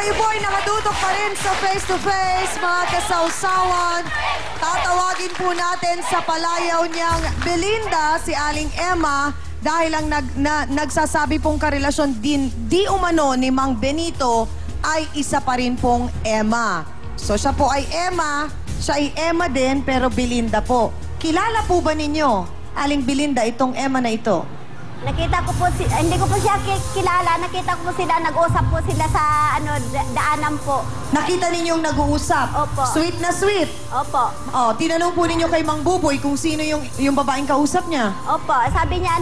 kayo po ay nakatutok pa rin sa face-to-face, mga kasawsawan. Tatawagin po natin sa palayaw niyang Belinda, si Aling Emma, dahil ang nagsasabi pong karelasyon di umano ni Mang Benito ay isa pa rin pong Emma. So siya po ay Emma, siya ay Emma din, pero Belinda po. Kilala po ba ninyo, Aling Belinda, itong Emma na ito? Nakita ko po, hindi ko po siya kilala. Nakita ko po sila, nag-usap po sila sa daanan po. Nakita ninyong nag-uusap? Opo. Sweet na sweet? Opo. Oh, tinanong po ninyo kay Mang Buboy kung sino yung babaeng kausap niya? Opo. Sabi niya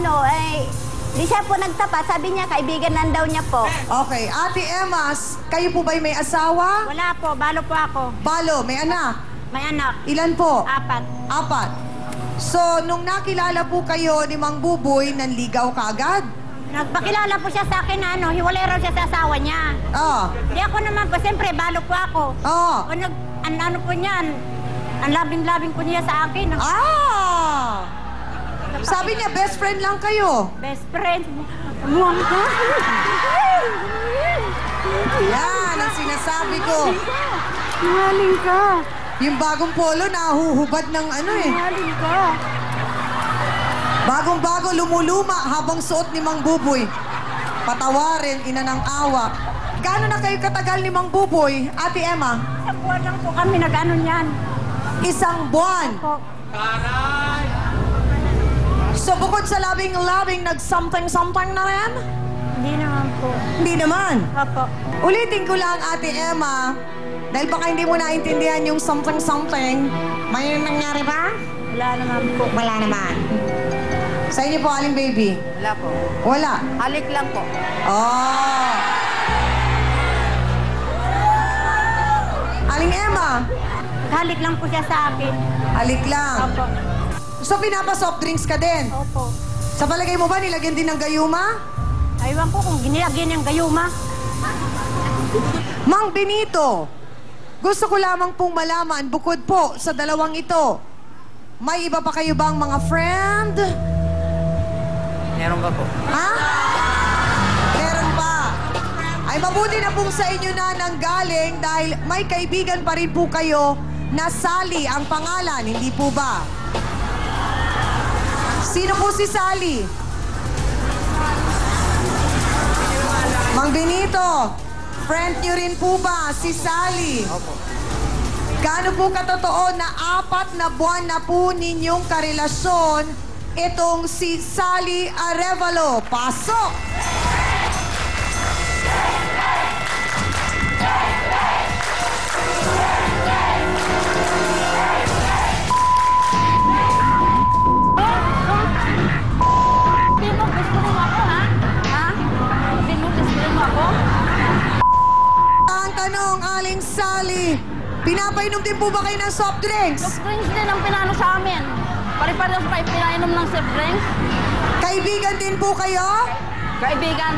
di siya po nagtapat. Sabi niya, kaibigan lang daw niya po. Okay. Ate Emma, kayo po ba'y may asawa? Wala po. Balo po ako. Balo, may anak? May anak. Ilan po? 4. 4. So, nung nakilala po kayo ni Mang Buboy, nanligaw ka agad? Nagpakilala po siya sa akin na hiwalay raw siya sa asawa niya. Oo. Di ako naman po, siyempre, balo po ako. Oo. Ano po niyan, ang labing-labing po niya sa akin. Ah! Sabi niya, best friend lang kayo. Best friend. Muwang ka. Yan ang sinasabi ko. Mahaling ka. Yung bagong polo, nahuhubad ng Mahaling ka. Bagong-bago, lumuluma habang suot ni Mang Buboy. Patawarin, ina ng awa. Gaano na kayo katagal ni Mang Buboy, Ate Emma? 1 buwan lang po kami nag-ano niyan. 1 buwan. Po. So bukod sa labing-labing, nag-something-something na rin? Hindi naman po. Hindi naman. Opo. Ulitin ko lang, Ate Emma, dahil baka hindi mo naintindihan yung something-something. May nangyari ba? Wala naman po. Wala naman. Sa inyo po, Aling Baby? Wala po. Wala? Halik lang po. Oh! Aling Emma? Halik lang po siya sa akin. Halik lang. Opo. So, pinapa-soft drinks ka din? Opo. Sa palagay mo ba, nilagyan din ng gayuma? Aywan ko kung ginilagyan ng gayuma. Mang Benito, gusto ko lamang pong malaman, bukod po sa dalawang ito, may iba pa kayo bang mga friend? Meron ba po? Ha? Meron pa. Ay mabuti na pong sa inyo na nanggaling dahil may kaibigan pa rin po kayo na Sally ang pangalan, hindi po ba? Sino po si Sally? Mang Benito, friend niyo rin po ba si Sally? Opo. Gaano po katotoo na 4 na buwan na po ninyong karelasyon itong si Sally Arevalo? Pasok! Gusto mo ako, ha? Ha? Gusto mo ako? Ang tanong, Aling Sally, pinapainom din po ba kayo ng soft drinks? Soft drinks din ang pinano sa amin. Pare-parehas pa pinainom ng soft drinks. Kaibigan din po kayo? Kaibigan,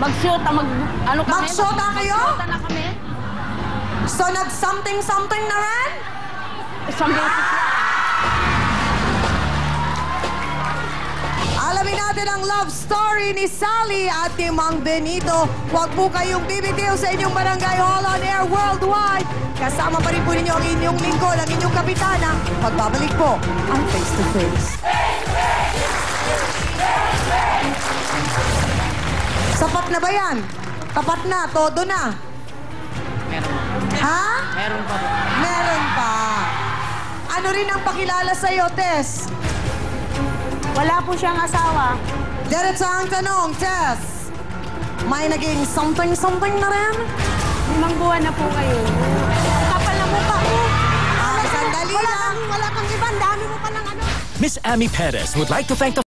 mag-shoot, ano kami? Mag-shoota kayo? Mag-shoota na kami. So, nag-something-something na rin? Isang beses lang. Alamin natin ang love story ni Sally at ni Mang Benito. Huwag po kayong bibitiw sa inyong Barangay Hall on Air Worldwide. Kasama pa rin po ninyo ang inyong lingkod, ang inyong kapitana. Pagbabalik po ang Face to Face. Sapat na ba yan? Tapat na, todo na. Meron pa. Ha? Meron pa po. Meron pa. Ano rin ang pakilala sa'yo, Tess? Wala po siyang asawa. Diretso ang tanong, Tess. May naging something-something na rin? 5 buwan na po kayo. Kapal na mukha mo. Sandali lang. Wala kang ibang, dami mo pa ng ano. Miss Amy Perez would like to thank the